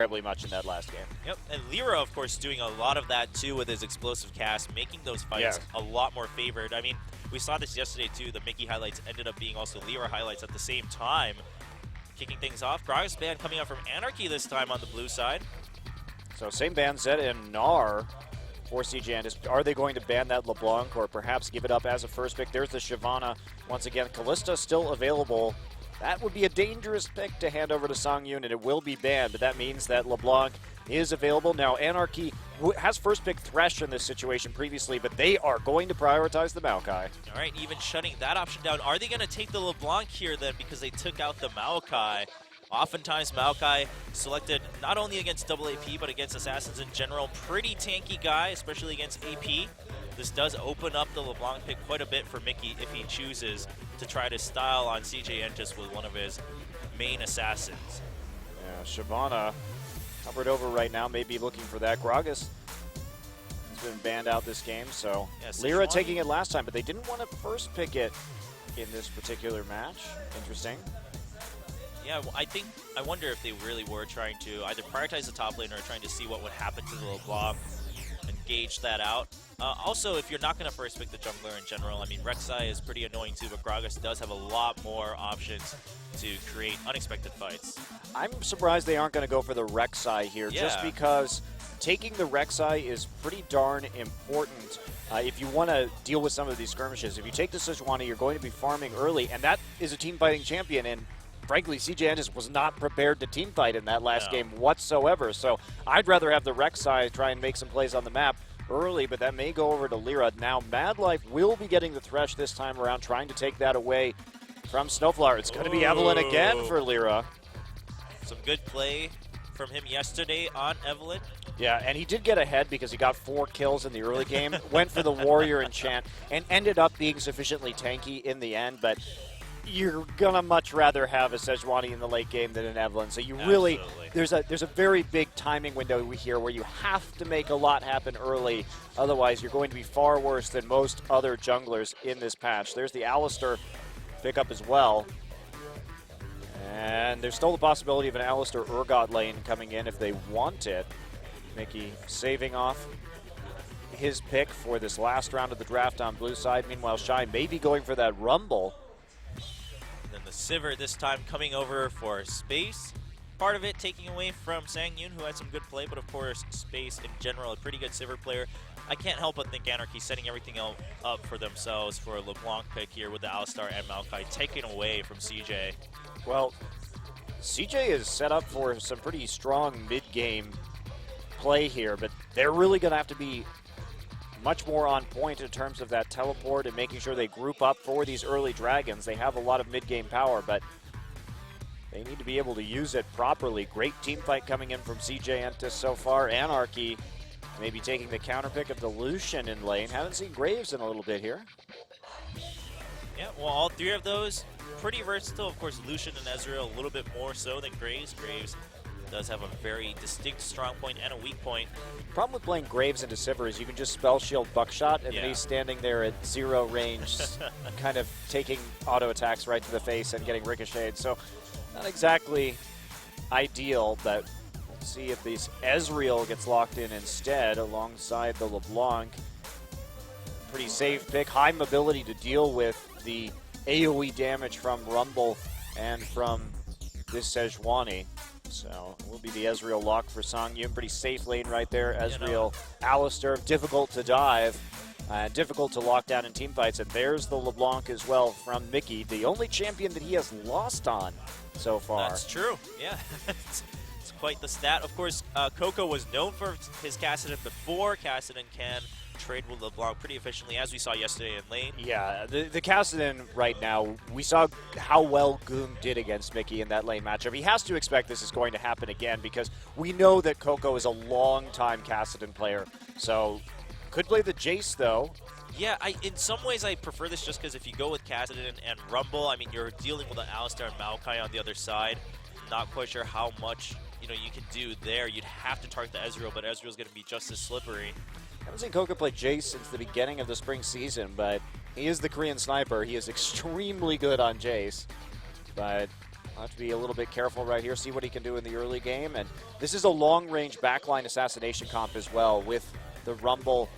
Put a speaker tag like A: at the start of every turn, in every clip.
A: terribly much in that last game.
B: Yep, and Lyra, of course, doing a lot of that too with his explosive cast, making those fights a lot more favored. I mean, we saw this yesterday too. The Mickey highlights ended up being also Lyra highlights at the same time. Kicking things off, Gragas ban coming out from Anarchy this time on the blue side.
A: So same ban, Zed and Gnar for CJ. Are they going to ban that LeBlanc or perhaps give it up as a first pick? There's the Shyvana once again. Kalista still available. That would be a dangerous pick to hand over to Songyun, and it will be banned, but that means that LeBlanc is available. Now, Anarchy has first pick Thresh in this situation previously, but they are going to prioritize the Maokai.
B: All right, even shutting that option down. Are they going to take the LeBlanc here then because they took out the Maokai? Oftentimes, Maokai selected not only against double AP, but against assassins in general. Pretty tanky guy, especially against AP. This does open up the LeBlanc pick quite a bit for Mickey if he chooses to try to style on CJ Entis with one of his main assassins.
A: Yeah, Shyvana covered over right now, maybe looking for that. Gragas has been banned out this game, so yeah, Lyra taking it last time, but they didn't want to first pick it in this particular match. Interesting.
B: Yeah, well, I wonder if they really were trying to either prioritize the top lane or trying to see what would happen to the LeBlanc and gauge that out. Also, if you're not going to first pick the jungler in general, I mean, Rek'Sai is pretty annoying too, but Gragas does have a lot more options to create unexpected fights.
A: I'm surprised they aren't going to go for the Rek'Sai here, just because taking the Rek'Sai is pretty darn important if you want to deal with some of these skirmishes. If you take the Sejuani, you're going to be farming early, and that is a team-fighting champion, and frankly, CJ Entis was not prepared to team fight in that last game whatsoever. So I'd rather have the Rek'Sai try and make some plays on the map early, but that may go over to Lyra. Now, Madlife will be getting the Thresh this time around, trying to take that away from Snowflower. It's going to be Evelyn again for Lyra.
B: Some good play from him yesterday on Evelyn.
A: Yeah, and he did get ahead because he got 4 kills in the early game, went for the Warrior enchant, and ended up being sufficiently tanky in the end, but you're gonna much rather have a Sejuani in the late game than an Evelyn. So you really, there's a very big timing window here where you have to make a lot happen early. Otherwise, you're going to be far worse than most other junglers in this patch. There's the Alistar pickup as well. And there's still the possibility of an Alistar Urgot lane coming in if they want it. Mickey saving off his pick for this last round of the draft on blue side. Meanwhile, Shy may be going for that Rumble.
B: Then the Sivir this time coming over for Space. Part of it taking away from Songyun, who had some good play, but of course Space in general, a pretty good Sivir player. I can't help but think Anarchy setting everything up for themselves for a LeBlanc pick here with the Alistar and Maokai taken away from CJ.
A: Well, CJ is set up for some pretty strong mid-game play here, but they're really going to have to be much more on point in terms of that teleport and making sure they group up for these early dragons. They have a lot of mid-game power, but they need to be able to use it properly. Great team fight coming in from CJ Entis so far. Anarchy maybe taking the counter pick of the Lucian in lane. Haven't seen Graves in a little bit here.
B: Yeah, well, all three of those pretty versatile. Of course, Lucian and Ezreal a little bit more so than Graves. Graves does have a very distinct strong point and a weak point.
A: Problem with playing Graves into Sivir is you can just spell shield Buckshot, and then he's standing there at 0 range, kind of taking auto attacks right to the face and getting ricocheted. So not exactly ideal, but we'll see if this Ezreal gets locked in instead alongside the LeBlanc. Pretty safe pick, high mobility to deal with the AoE damage from Rumble and from this Sejuani. So it will be the Ezreal lock for Songyun. Pretty safe lane right there. Ezreal, Alistar, difficult to dive, difficult to lock down in team fights. And there's the LeBlanc as well from Mickey, the only champion that he has lost on so far.
B: That's true, yeah. It's quite the stat. Of course, Coco was known for his Kassadin before. Kassadin can trade with LeBlanc pretty efficiently, as we saw yesterday in lane.
A: Yeah, the Kassadin right now, we saw how well Goong did against Mickey in that lane matchup. He has to expect this is going to happen again because we know that Coco is a long-time Kassadin player. So, could play the Jace, though.
B: Yeah, in some ways I prefer this just because if you go with Kassadin and Rumble, I mean, you're dealing with an Alistar and Maokai on the other side. Not quite sure how much you can do there. You'd have to target the Ezreal, but Ezreal's going to be just as slippery.
A: I haven't seen Coco play Jace since the beginning of the spring season, but he is the Korean sniper. He is extremely good on Jace. But I'll have to be a little bit careful right here, see what he can do in the early game. And this is a long-range backline assassination comp as well with the Rumble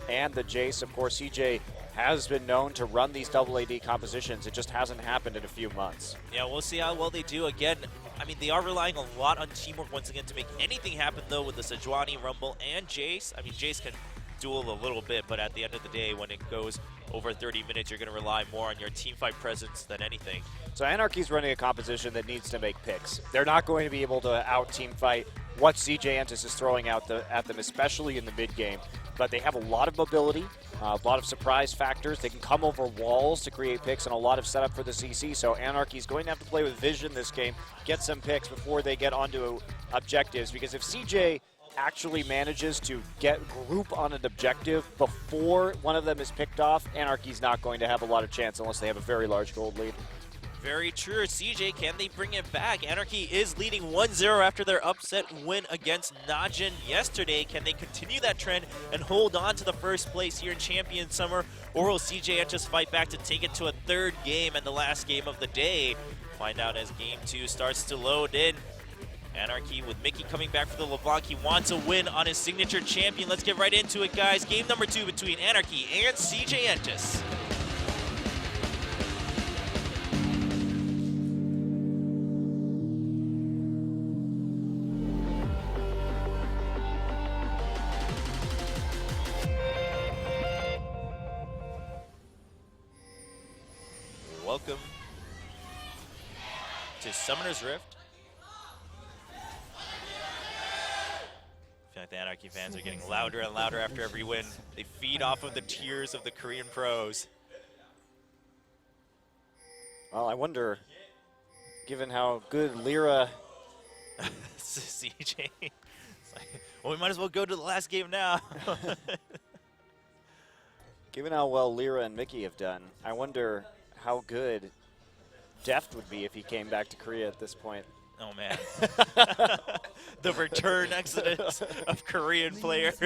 A: and the Jace. Of course, CJ has been known to run these double AD compositions. It just hasn't happened in a few months.
B: Yeah, we'll see how well they do. Again, I mean, they are relying a lot on teamwork once again to make anything happen, though, with the Sejuani, Rumble, and Jace. I mean, Jace can duel a little bit, but at the end of the day, when it goes over 30 minutes, you're going to rely more on your teamfight presence than anything.
A: So Anarchy's running a composition that needs to make picks. They're not going to be able to out-teamfight what CJ Entus is throwing out at them, especially in the mid-game. But they have a lot of mobility, a lot of surprise factors. They can come over walls to create picks and a lot of setup for the CC. So Anarchy's going to have to play with vision this game, get some picks before they get onto objectives. Because if CJ actually manages to get group on an objective before one of them is picked off, Anarchy's not going to have a lot of chance unless they have a very large gold lead.
B: Very true. CJ, can they bring it back? Anarchy is leading 1-0 after their upset win against Najin yesterday. Can they continue that trend and hold on to the first place here in Champion Summer? Or will CJ just fight back to take it to a third game and the last game of the day? Find out as Game 2 starts to load in. Anarchy with Mickey coming back for the LeBlanc. He wants a win on his signature champion. Let's get right into it, guys. Game number 2 between Anarchy and CJ Entus. Welcome to Summoner's Rift. I feel like the Anarchy fans are getting louder and louder after every win. They feed off of the tears of the Korean pros.
A: Well, I wonder, given how good Lyra...
B: CJ. It's like, well, we might as well go to the last game now.
A: Given how well Lyra and Mickey have done, I wonder how good Deft would be if he came back to Korea at this point.
B: Oh, man. The return exodus of Korean players.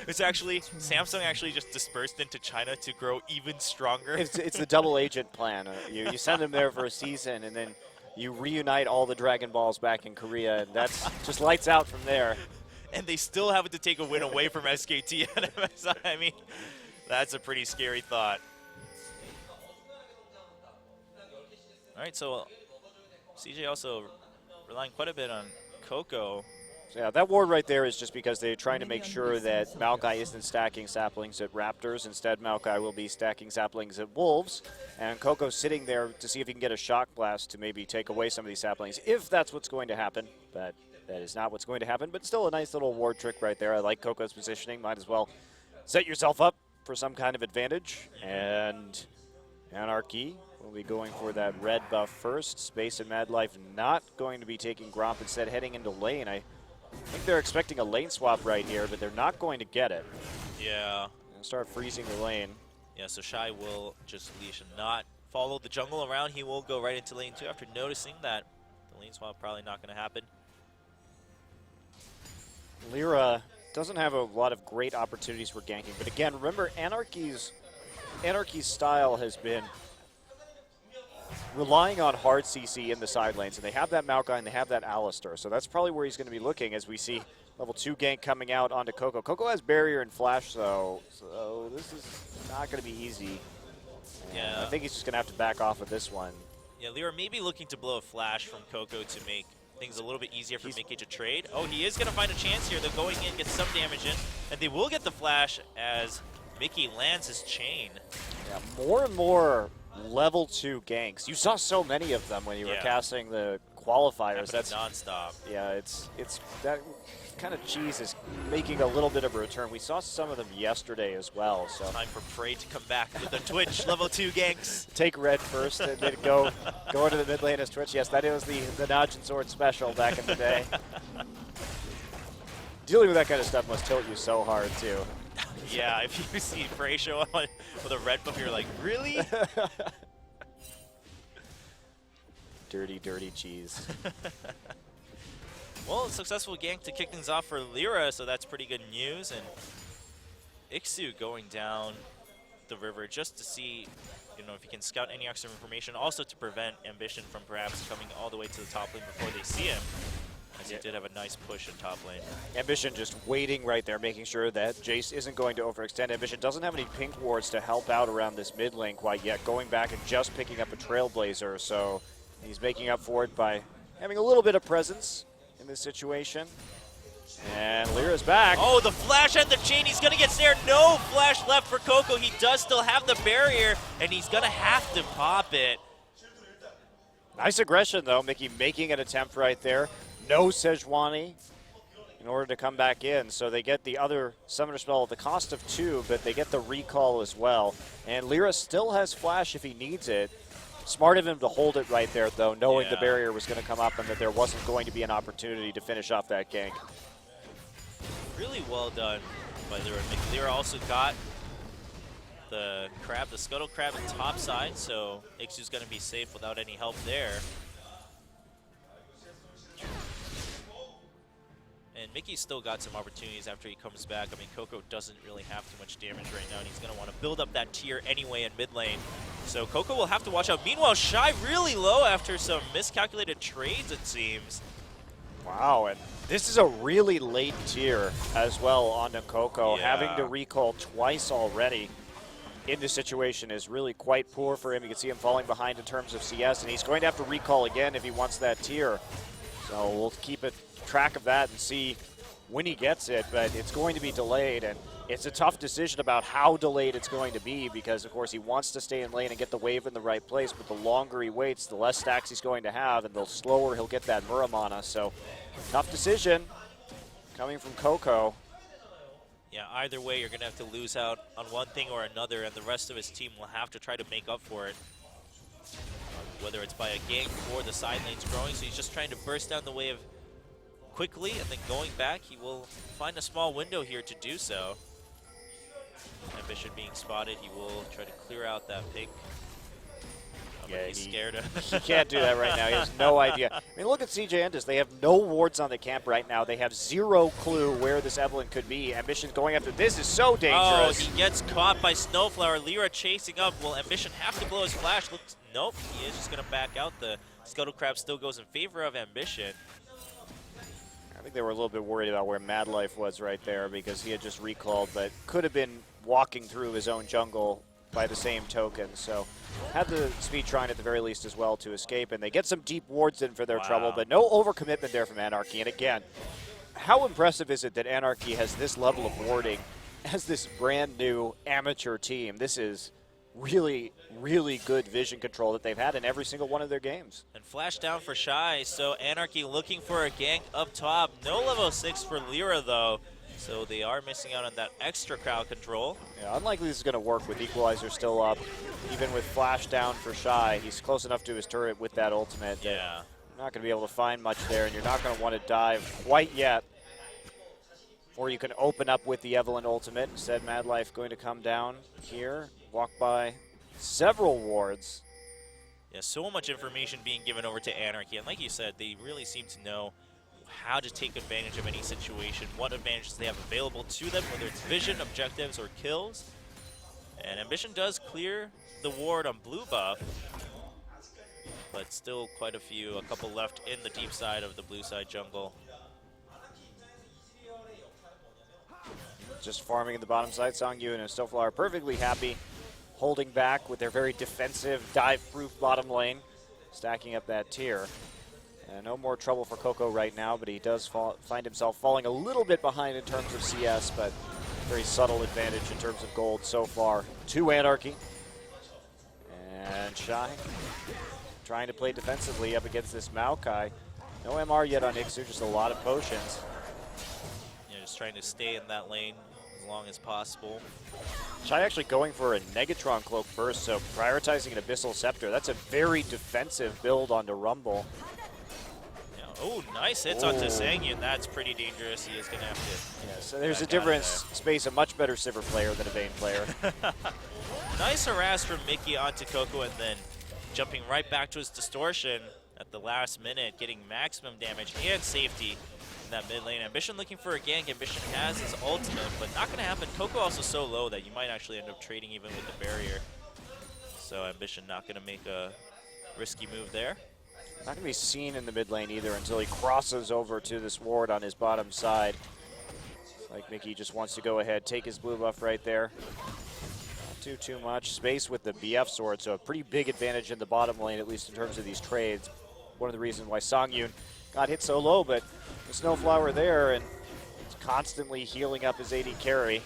B: It's actually, Samsung actually just dispersed into China to grow even stronger.
A: It's the double agent plan. You send them there for a season, and then you reunite all the Dragon Balls back in Korea, and that's just lights out from there.
B: And they still have to take a win away from SKT and MSI. I mean, that's a pretty scary thought. All right, so CJ also relying quite a bit on Coco.
A: So yeah, that ward right there is just because they're trying to make sure that Maokai isn't stacking saplings at Raptors. Instead, Maokai will be stacking saplings at Wolves. And Coco's sitting there to see if he can get a shock blast to maybe take away some of these saplings, if that's what's going to happen. But that is not what's going to happen. But still a nice little ward trick right there. I like Coco's positioning. Might as well set yourself up for some kind of advantage. And Anarchy will be going for that red buff first. Space and Mad Life not going to be taking Gromp, instead heading into lane. I think they're expecting a lane swap right here, but they're not going to get it.
B: Yeah.
A: And start freezing the lane.
B: Yeah, so Shy will just leash and not follow the jungle around. He will go right into lane 2 after noticing that the lane swap probably not going to happen.
A: Lyra doesn't have a lot of great opportunities for ganking, but again, remember Anarchy's style has been relying on hard CC in the side lanes, and they have that Maokai and they have that Alistar, so that's probably where he's going to be looking as we see level 2 gank coming out onto Coco. Coco has barrier and flash, though, so this is not going to be easy.
B: Yeah.
A: I think he's just going to have to back off of this one.
B: Yeah, Lyra may be looking to blow a flash from Coco to make things a little bit easier for Mickey to trade. Oh, he is going to find a chance here. They're going in, get some damage in, and they will get the flash as Mickey lands his chain.
A: Yeah, more and more level 2 ganks. You saw so many of them when you were casting the qualifiers.
B: That's non-stop.
A: Yeah, it's that kind of cheese is making a little bit of a return. We saw some of them yesterday as well. So
B: time for Prey to come back with the Twitch level 2 ganks.
A: Take red first and then go into the mid lane as Twitch. Yes, that was the Najin Sword special back in the day. Dealing with that kind of stuff must tilt you so hard too.
B: Yeah, if you see Prey show up with a red buff, you're like, really?
A: Dirty, dirty cheese.
B: Well, a successful gank to kick things off for Lyra, so that's pretty good news. And Ixu going down the river just to see You know, if you can scout any extra information, also to prevent Ambition from perhaps coming all the way to the top lane before they see him. As he did have a nice push in top lane.
A: Ambition just waiting right there, making sure that Jace isn't going to overextend. Ambition doesn't have any pink wards to help out around this mid lane quite yet, going back and just picking up a Trailblazer, so he's making up for it by having a little bit of presence in this situation. And Lyra's back.
B: Oh, the flash and the chain. He's going to get snared. No flash left for Coco. He does still have the barrier, and he's going to have to pop it.
A: Nice aggression, though. Mickey making an attempt right there. No Sejuani in order to come back in. So they get the other summoner spell at the cost of 2, but they get the recall as well. And Lyra still has flash if he needs it. Smart of him to hold it right there, though, knowing the barrier was going to come up and that there wasn't going to be an opportunity to finish off that gank.
B: Really well done by Lyra. Lyra also got the crab, the scuttle crab in top side, so Ixu's going to be safe without any help there. And Mickey's still got some opportunities after he comes back. I mean, Coco doesn't really have too much damage right now, and he's going to want to build up that tier anyway in mid lane. So Coco will have to watch out. Meanwhile, Shy really low after some miscalculated trades, it seems.
A: Wow, and this is a really late tier as well on Coco. Having to recall twice already in this situation is really quite poor for him. You can see him falling behind in terms of CS, and he's going to have to recall again if he wants that tier. So we'll keep track of that and see when he gets it, but it's going to be delayed, and it's a tough decision about how delayed it's going to be because, of course, he wants to stay in lane and get the wave in the right place, but the longer he waits, the less stacks he's going to have, and the slower he'll get that Muramana. So, tough decision coming from Coco.
B: Yeah, either way, you're going to have to lose out on one thing or another, and the rest of his team will have to try to make up for it. Whether it's by a gank or the side lanes growing, so he's just trying to burst down the wave quickly, and then going back, he will find a small window here to do so. Ambition being spotted, he will try to clear out that pink. Yeah, he's scared of
A: he can't do that right now. He has no idea. I mean, look at CJ Endes. They have no wards on the camp right now. They have zero clue where this Evelyn could be. Ambition's going after this is so dangerous.
B: Oh, he gets caught by Snowflower. Lyra chasing up. Will Ambition have to blow his flash? Looks, nope, he is just going to back out. The Scuttle Crab still goes in favor of Ambition.
A: I think they were a little bit worried about where Mad Life was right there because he had just recalled, but could have been walking through his own jungle by the same token. So had the speed shrine at the very least as well to escape, and they get some deep wards in for their trouble, but no overcommitment there from Anarchy. And again, how impressive is it that Anarchy has this level of warding as this brand new amateur team? This is really, really good vision control that they've had in every single one of their games.
B: And flash down for Shy, so Anarchy looking for a gank up top. No level 6 for Lyra though, so they are missing out on that extra crowd control.
A: Yeah, unlikely this is going to work with Equalizer still up. Even with flash down for Shy, he's close enough to his turret with that ultimate.
B: Yeah.
A: You're not going to be able to find much there, and you're not going to want to dive quite yet. Or you can open up with the Evelyn ultimate. Instead, Mad Life going to come down here, walk by several wards.
B: Yeah, so much information being given over to Anarchy, and like you said, they really seem to know how to take advantage of any situation, what advantages they have available to them, whether it's vision, objectives, or kills. And Ambition does clear the ward on blue buff, but still quite a couple left in the deep side of the blue side jungle.
A: Just farming in the bottom side. Songyun and Snowflower are perfectly happy, holding back with their very defensive, dive-proof bottom lane, stacking up that tier. No more trouble for Coco right now, but he does find himself falling a little bit behind in terms of CS, but very subtle advantage in terms of gold so far to Anarchy. And Shy trying to play defensively up against this Maokai. No MR yet on Ixu, just a lot of potions.
B: Yeah, just trying to stay in that lane as long as possible.
A: Shy actually going for a Negatron Cloak first, so prioritizing an Abyssal Scepter. That's a very defensive build onto Rumble.
B: Oh, nice hits onto Sangyun. That's pretty dangerous. He is going to have to.
A: Yeah, so there's a difference. Space, a much better Sivir player than a Vayne player.
B: Nice harass from Mickey onto Coco, and then jumping right back to his distortion at the last minute, getting maximum damage and safety in that mid lane. Ambition looking for a gank. Ambition has his ultimate, but not going to happen. Coco also so low that you might actually end up trading even with the barrier. So Ambition not going to make a risky move there.
A: Not going to be seen in the mid lane either until he crosses over to this ward on his bottom side. Like Mickey just wants to go ahead, take his blue buff right there. Not too much space with the BF sword, so a pretty big advantage in the bottom lane, at least in terms of these trades. One of the reasons why Songyun got hit so low, but the Snowflower there and it's constantly healing up his AD carry.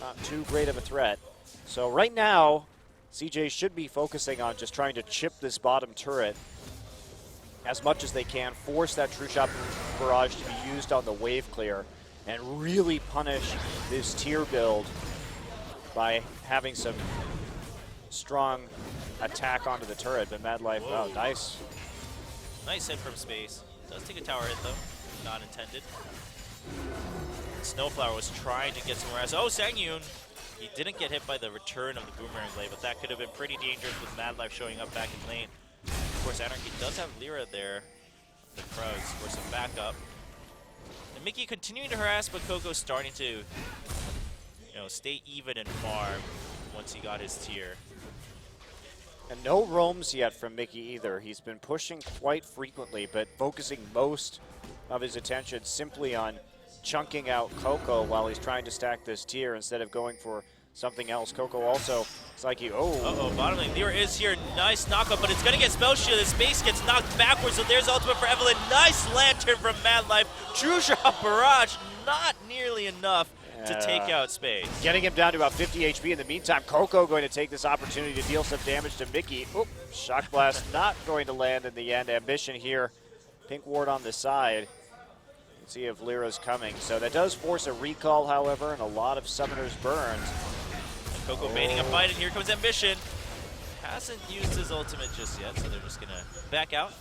A: Not too great of a threat. So right now, CJ should be focusing on just trying to chip this bottom turret as much as they can, force that True Shot barrage to be used on the wave clear, and really punish this tier build by having some strong attack onto the turret. But Mad Life, oh, nice.
B: Nice hit from space. Does take a tower hit though, not intended. Snowflower was trying to get somewhere else. Oh, Songyun! He didn't get hit by the return of the Boomerang blade, but that could have been pretty dangerous with Mad Life showing up back in lane. Of course, Anarchy does have Lyra there, the Crows, for some backup. And Mickey continuing to harass, but Coco's starting to, stay even and farm once he got his tier.
A: And no roams yet from Mickey either. He's been pushing quite frequently, but focusing most of his attention simply on chunking out Coco while he's trying to stack this tier instead of going for something else. Coco also, it's like he,
B: Uh-oh, bottom lane. Lyra is here. Nice knockup, but it's going to get spell shielded. Space gets knocked backwards, so there's ultimate for Evelynn. Nice lantern from Mad Life. True Shot barrage, not nearly enough to take out Space.
A: Getting him down to about 50 HP. In the meantime, Coco going to take this opportunity to deal some damage to Mickey. Oop, Shock Blast not going to land in the end. Ambition here. Pink ward on the side. Let's see if Lyra's coming. So that does force a recall, however, and a lot of summoners burned.
B: And Coco baiting a fight, and here comes Ambition. Hasn't used his ultimate just yet, so they're just going to back out.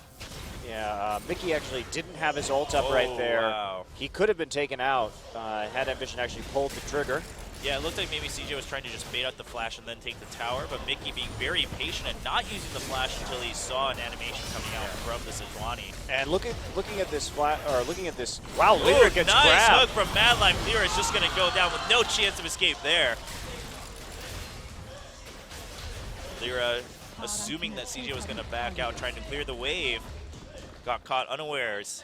A: Yeah, Mickey actually didn't have his ult up right there.
B: Wow.
A: He could have been taken out had Ambition actually pulled the trigger.
B: Yeah, it looked like maybe CJ was trying to just bait out the flash and then take the tower, but Mickey being very patient and not using the flash until he saw an animation coming out from the Sejuani.
A: And looking at this wow, Lyra gets
B: nice
A: grabbed.
B: Hook from Mad Life. Lyra is just going to go down with no chance of escape there. Lyra, assuming that CJ was going to back out, trying to clear the wave, got caught unawares.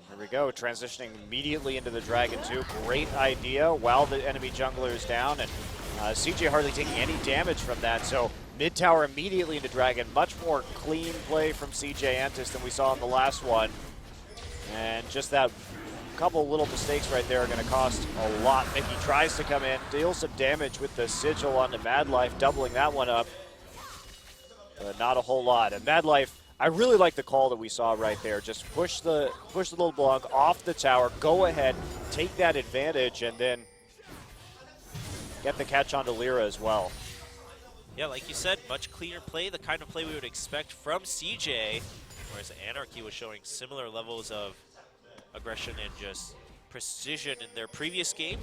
A: Here we go, transitioning immediately into the Dragon 2. Great idea while the enemy jungler is down, and CJ hardly taking any damage from that. So mid tower immediately into Dragon. Much more clean play from CJ Entis than we saw in the last one. And just that couple little mistakes right there are going to cost a lot. Mickey tries to come in, deals some damage with the Sigil onto Mad Life, doubling that one up. But not a whole lot. And Mad Life, I really like the call that we saw right there. Just push the little Blanc off the tower, go ahead, take that advantage, and then get the catch onto Lyra as well.
B: Yeah, like you said, much cleaner play, the kind of play we would expect from CJ, whereas Anarchy was showing similar levels of aggression and just precision in their previous game.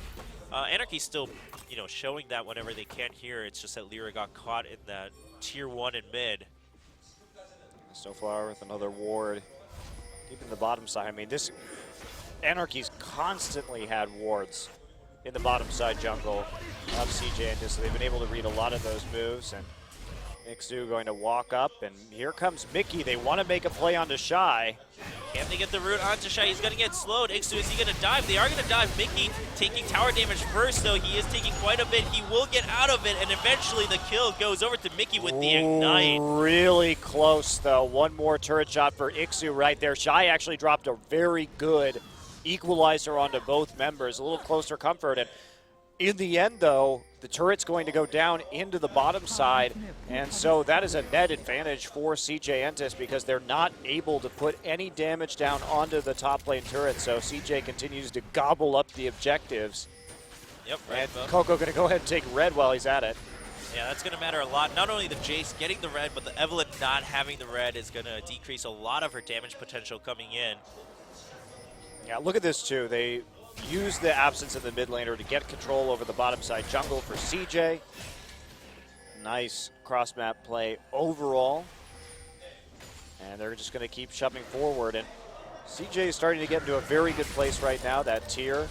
B: Anarchy's still, showing that whenever they can here. It's just that Lyra got caught in that tier 1 in mid.
A: Snowflower with another ward. Deep in the bottom side. I mean, this Anarchy's constantly had wards in the bottom side jungle of CJ, and so they've been able to read a lot of those moves. And Ixu going to walk up, and here comes Mickey. They want to make a play onto Shy.
B: Can they get the root onto Shy? He's going to get slowed. Ixu, is he going to dive? They are going to dive. Mickey taking tower damage first, though. He is taking quite a bit. He will get out of it, and eventually the kill goes over to Mickey with the Ignite.
A: Really close, though. One more turret shot for Ixu right there. Shy actually dropped a very good equalizer onto both members. A little closer comfort, and in the end, though, the turret's going to go down into the bottom side, and so that is a net advantage for CJ Entis because they're not able to put any damage down onto the top lane turret, so CJ continues to gobble up the objectives.
B: Yep,
A: and Coco going to go ahead and take red while he's at it.
B: Yeah, that's going to matter a lot. Not only the Jace getting the red, but the Evelynn not having the red is going to decrease a lot of her damage potential coming in.
A: Yeah, look at this, too. They use the absence of the mid laner to get control over the bottom side jungle for CJ. Nice cross map play overall. And they're just going to keep shoving forward. And CJ is starting to get into a very good place right now. That tier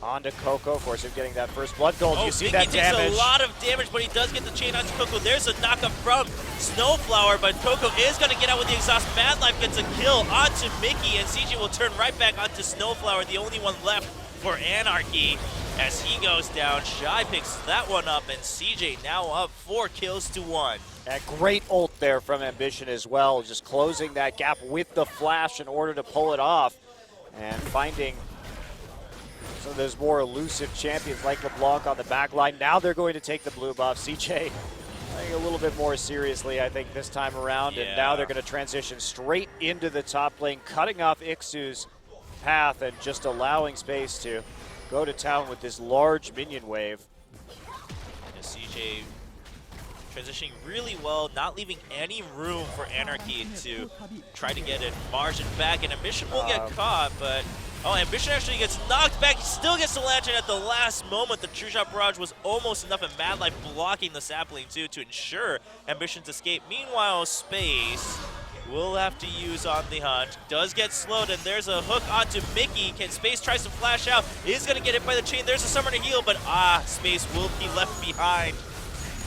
A: On to Coco, of course, of getting that first blood gold.
B: Oh,
A: You see
B: Mickey
A: that
B: takes
A: damage.
B: a lot of damage, but he does get the chain onto Coco. There's a knockup from Snowflower, but Coco is going to get out with the exhaust. Mad Life gets a kill onto Mickey, and CJ will turn right back onto Snowflower, the only one left for Anarchy. As he goes down, Shy picks that one up, and CJ now up 4 kills to 1.
A: A great ult there from Ambition as well, just closing that gap with the flash in order to pull it off, and finding some of those more elusive champions like LeBlanc on the back line. Now they're going to take the blue buff. CJ playing a little bit more seriously, I think, this time around, and now they're going to transition straight into the top lane, cutting off Ixu's path and just allowing space to go to town with this large minion wave.
B: And CJ transitioning really well, not leaving any room for Anarchy to try to get it margin back, and Ambition will get caught, but Ambition actually gets knocked back. He still gets the lantern at the last moment. The True Shot Barrage was almost enough, and Mad Life blocking the sapling too to ensure Ambition's escape. Meanwhile, Space will have to use on the hunt. Does get slowed, and there's a hook onto Mickey. Space tries to flash out. Is going to get hit by the chain. There's a summoner heal, but Space will be left behind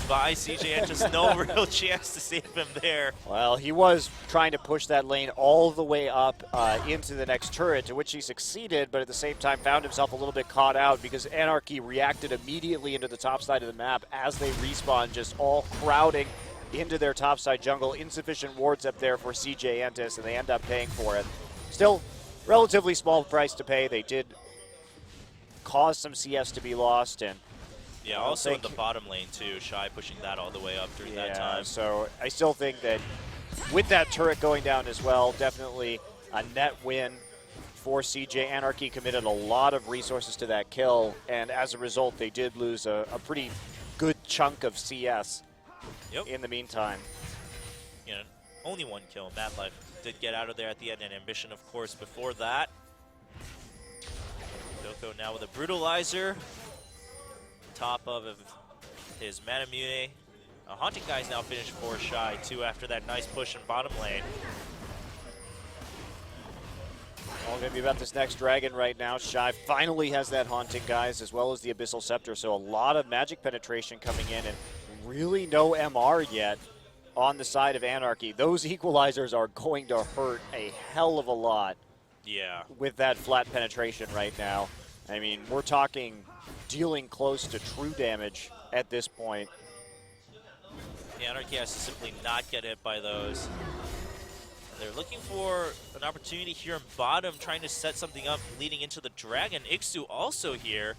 B: by CJ, and just no real chance to save him there.
A: Well, he was trying to push that lane all the way up into the next turret, to which he succeeded, but at the same time found himself a little bit caught out because Anarchy reacted immediately into the top side of the map as they respawn, just all crowding into their topside jungle. Insufficient wards up there for CJ Entis, and they end up paying for it. Still, relatively small price to pay. They did cause some CS to be lost, and
B: yeah, also in the bottom lane too, Shy pushing that all the way up during that time.
A: So I still think that with that turret going down as well, definitely a net win for CJ. Anarchy committed a lot of resources to that kill, and as a result, they did lose a pretty good chunk of CS in the meantime.
B: You know, only 1 kill. Mad Life did get out of there at the end, and Ambition, of course, before that. Coco now with a Brutalizer. Top of his Manamune. Haunting Guy's now finished for Shy too after that nice push in bottom lane.
A: All going to be about this next dragon right now. Shy finally has that Haunting Guys as well as the Abyssal Scepter, so a lot of magic penetration coming in, and really no MR yet on the side of Anarchy. Those equalizers are going to hurt a hell of a lot with that flat penetration right now. I mean, we're talking dealing close to true damage at this point.
B: Anarchy has to simply not get hit by those. And they're looking for an opportunity here in bottom, trying to set something up leading into the dragon. Ixu also here.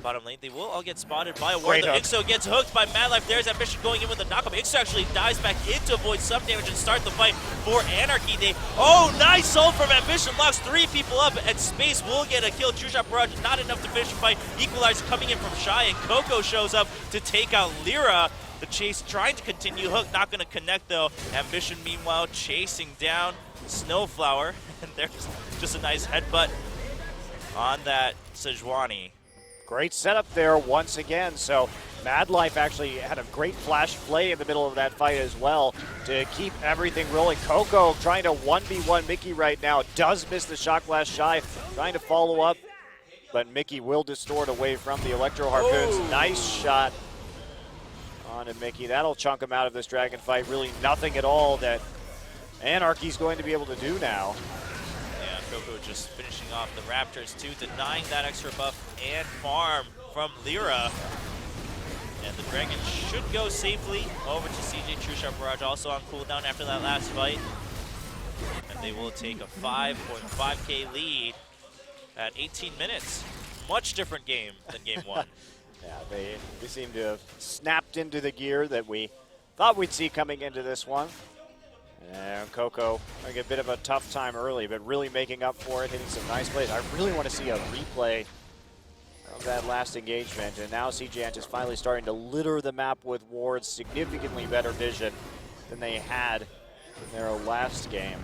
B: Bottom lane, they will all get spotted by a ward. Ixu gets hooked by Mad Life. There's Ambition going in with the knockup. Ixu actually dives back in to avoid some damage and start the fight for Anarchy. Nice ult from Ambition. Locks 3 people up, and Space will get a kill. True Shot Barrage, not enough to finish the fight. Equalizer coming in from Shy, and Coco shows up to take out Lyra. The chase trying to continue. Hook not going to connect, though. Ambition, meanwhile, chasing down Snowflower. And there's just a nice headbutt on that Sejuani.
A: Great setup there once again. So Mad Life actually had a great flash play in the middle of that fight as well to keep everything rolling. Coco trying to 1v1 Mickey right now. Does miss the shock blast. Shy trying to follow up, but Mickey will distort away from the Electro Harpoons. Nice shot onto Mickey. That'll chunk him out of this dragon fight. Really nothing at all that Anarchy's going to be able to do now.
B: Coco just finishing off the Raptors too, denying that extra buff and farm from Lyra. And the Dragon should go safely over to CJ. True Shot Barrage also on cooldown after that last fight. And they will take a 5.5k lead at 18 minutes. Much different game than game 1.
A: Yeah, they seem to have snapped into the gear that we thought we'd see coming into this one. And Coco having a bit of a tough time early, but really making up for it, hitting some nice plays. I really want to see a replay of that last engagement. And now CJ is finally starting to litter the map with wards, significantly better vision than they had in their last game.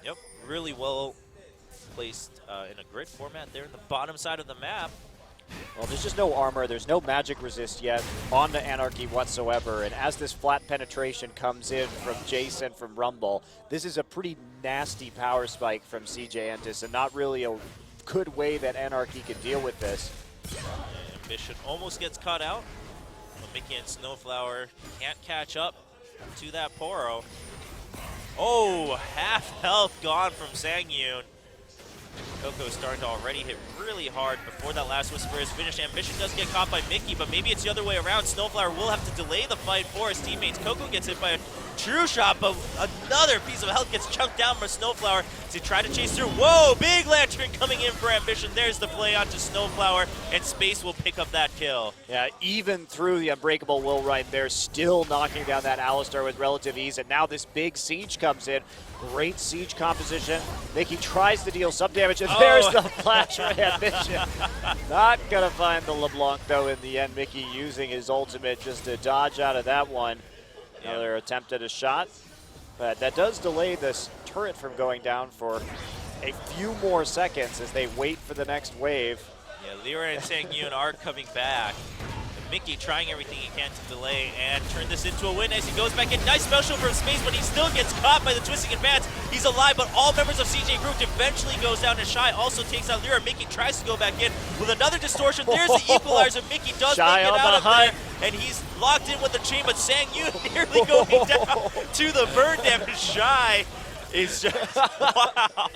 B: Yep, really well placed in a grid format there in the bottom side of the map.
A: Well, there's just no armor, there's no magic resist yet onto Anarchy whatsoever, and as this flat penetration comes in from Jason from Rumble, this is a pretty nasty power spike from CJ Entis, and not really a good way that Anarchy can deal with this.
B: Ambition almost gets caught out, but Mickey and Snowflower can't catch up to that Poro. Oh, half health gone from Sangyun. Coco starting to already hit really hard before that last Whisper is finished. Ambition does get caught by Mickey, but maybe it's the other way around. Snowflower will have to delay the fight for his teammates. Coco gets hit by a true shot, but another piece of health gets chunked down by Snowflower as he tried to chase through. Whoa, big lantern coming in for Ambition. There's the play onto Snowflower, and Space will pick up that kill.
A: Yeah, even through the Unbreakable Will right there, still knocking down that Alistar with relative ease, and now this big siege comes in. Great siege composition. Mickey tries to deal some damage, and there's the flash for Ambition. Not gonna find the LeBlanc though in the end. Mickey using his ultimate just to dodge out of that one. Another attempt at a shot, but that does delay this turret from going down for a few more seconds as they wait for the next wave.
B: Yeah, Lyra and Sangyun are coming back. Mickey trying everything he can to delay and turn this into a win as he goes back in. Nice special from Space, but he still gets caught by the twisting advance. He's alive, but all members of CJ Group eventually goes down, and Shy also takes out Lyra. Mickey tries to go back in with another distortion. There's the equalizer. Mickey does make it out of there, and he's locked in with the chain, but Sangyun nearly going down to the burn damage. Shy is just, wow.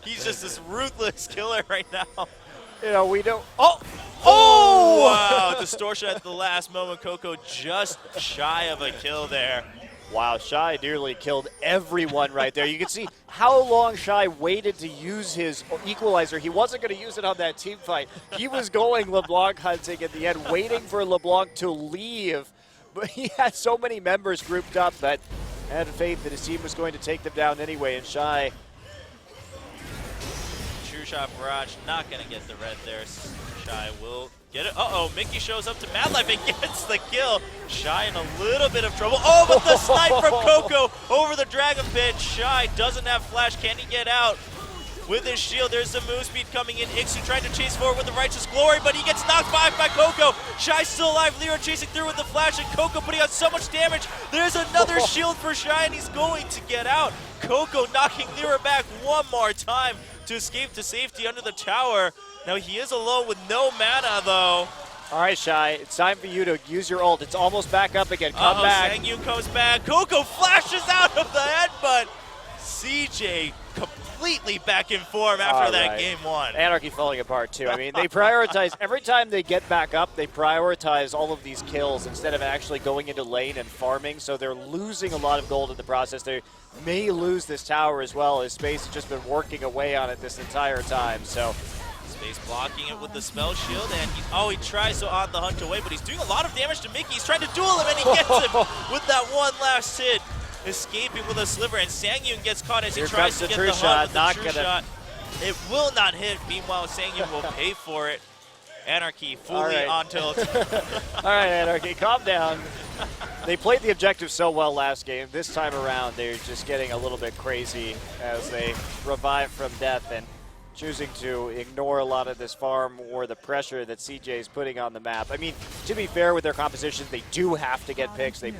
B: He's just this ruthless killer right now.
A: You know, we don't.
B: Oh, wow, distortion at the last moment. Coco just shy of a kill there.
A: Wow, Shy nearly killed everyone right there. You can see how long Shy waited to use his equalizer. He wasn't going to use it on that team fight. He was going LeBlanc hunting at the end, waiting for LeBlanc to leave. But he had so many members grouped up that had faith that his team was going to take them down anyway, and Shy.
B: True shot barrage, not going to get the red there. Shy will get it. Uh-oh, Mickey shows up to Mad Life and gets the kill. Shy in a little bit of trouble. Oh, but the snipe from Coco over the Dragon Pit. Shy doesn't have flash. Can he get out? With his shield, there's some move speed coming in. Ixu trying to chase forward with the Righteous Glory, but he gets knocked by Coco. Shy still alive. Lyra chasing through with the flash, and Coco putting out so much damage. There's another shield for Shy, and he's going to get out. Coco knocking Lyra back one more time to escape to safety under the tower. Now he is alone with no mana, though.
A: All right, Shy, it's time for you to use your ult. It's almost back up again. Come back.
B: Sangyun comes back. Coco flashes out of the headbutt. CJ completely back in form after that game one.
A: Anarchy falling apart, too. I mean, they prioritize, every time they get back up, they prioritize all of these kills instead of actually going into lane and farming, so they're losing a lot of gold in the process. They may lose this tower as well, as Space has just been working away on it this entire time, so.
B: Space blocking it with the spell shield, and he tries to on the hunt away, but he's doing a lot of damage to Mickey. He's trying to duel him, and he gets him with that one last hit, escaping with a sliver, and Sangyun gets caught as he tries to get the hunt with the true shot. It will not hit. Meanwhile, Sangyun will pay for it. Anarchy fully on tilt.
A: All right, Anarchy, calm down. They played the objective so well last game. This time around, they're just getting a little bit crazy as they revive from death and choosing to ignore a lot of this farm or the pressure that CJ is putting on the map. I mean, to be fair with their composition, they do have to get picks. They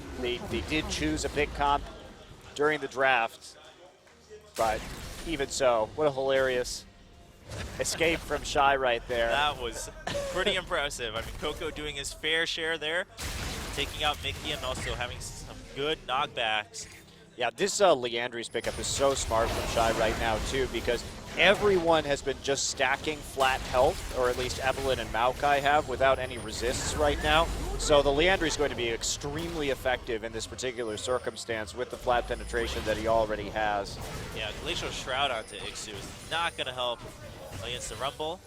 A: did choose a pick comp during the draft, but even so, what a hilarious escape from Shy right there.
B: That was pretty impressive. I mean, Coco doing his fair share there, taking out Mickey and also having some good knockbacks.
A: Yeah, this Leandri's pickup is so smart from Shy right now, too, because everyone has been just stacking flat health, or at least Evelyn and Maokai have, without any resists right now. So the Leandri is going to be extremely effective in this particular circumstance with the flat penetration that he already has.
B: Yeah, Glacial Shroud onto Ixu is not going to help against the Rumble.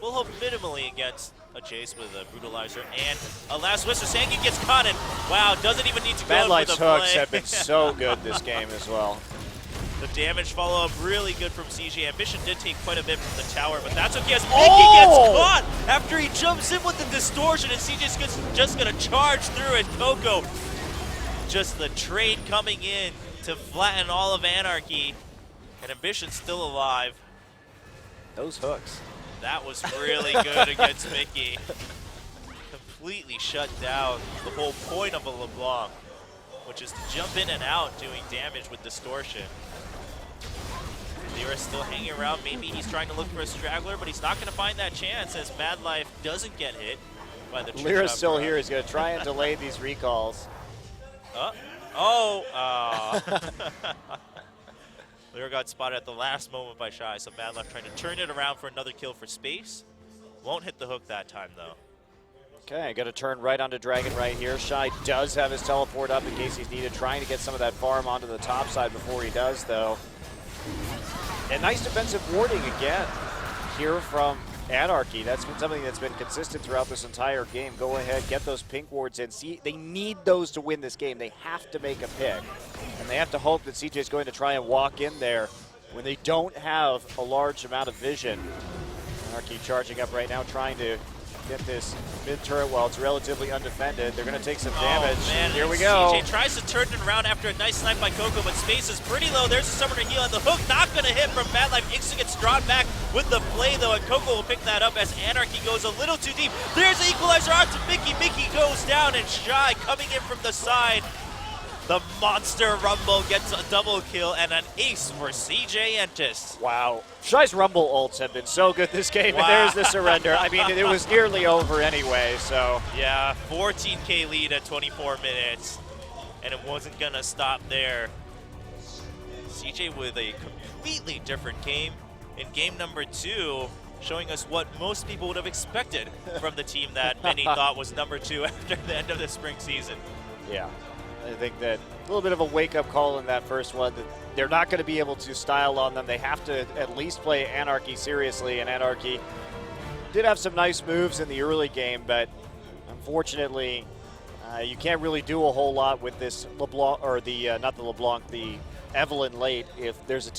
B: We'll hope minimally against a Jace with a Brutalizer and a last Whisper. Sangyun gets caught, and wow, doesn't even need to go
A: Mad
B: for the
A: hooks
B: play.
A: have been so good this game as well.
B: The damage follow-up really good from CJ. Ambition did take quite a bit from the tower, but that's okay as Mickey gets caught after he jumps in with the distortion, and CJ's just going to charge through it. Coco, just the trade coming in to flatten all of Anarchy, and Ambition's still alive.
A: Those hooks.
B: That was really good against Mickey. Completely shut down the whole point of a LeBlanc, which is to jump in and out doing damage with distortion. Lyra still hanging around. Maybe he's trying to look for a straggler, but he's not going to find that chance as Mad Life doesn't get hit by the
A: Lyra's still here. He's going to try and delay these recalls.
B: Lyra got spotted at the last moment by Shy, so Mad Life trying to turn it around for another kill for space. Won't hit the hook that time, though.
A: Okay, got to turn right onto Dragon right here. Shy does have his teleport up in case he's needed, trying to get some of that farm onto the top side before he does, though. And nice defensive warding again here from Anarchy. That's been something that's been consistent throughout this entire game. Go ahead, get those pink wards in. See, they need those to win this game. They have to make a pick. And they have to hope that CJ is going to try and walk in there when they don't have a large amount of vision. Anarchy charging up right now, trying to get this mid turret while it's relatively undefended. They're going to take some damage.
B: Man,
A: here we go.
B: CJ tries to turn it around after a nice snipe by Coco, but space is pretty low. There's a summoner heal, and the hook not going to hit from Mad Life. Ixu gets drawn back with the play, though, and Coco will pick that up as Anarchy goes a little too deep. There's the equalizer onto Mickey. Mickey goes down, and Shy coming in from the side. The Monster Rumble gets a double kill and an ace for CJ Entis.
A: Wow. Shy's Rumble ults have been so good this game,
B: wow.
A: And there's the surrender. I mean, it was nearly over anyway, so.
B: Yeah, 14K lead at 24 minutes, and it wasn't going to stop there. CJ with a completely different game in game number 2, showing us what most people would have expected from the team that many thought was number 2 after the end of the spring season.
A: Yeah. I think that a little bit of a wake-up call in that first one, that they're not going to be able to style on them. They have to at least play Anarchy seriously, and Anarchy did have some nice moves in the early game, but unfortunately, you can't really do a whole lot with this LeBlanc, or the, not the LeBlanc, the Evelyn late if there's a team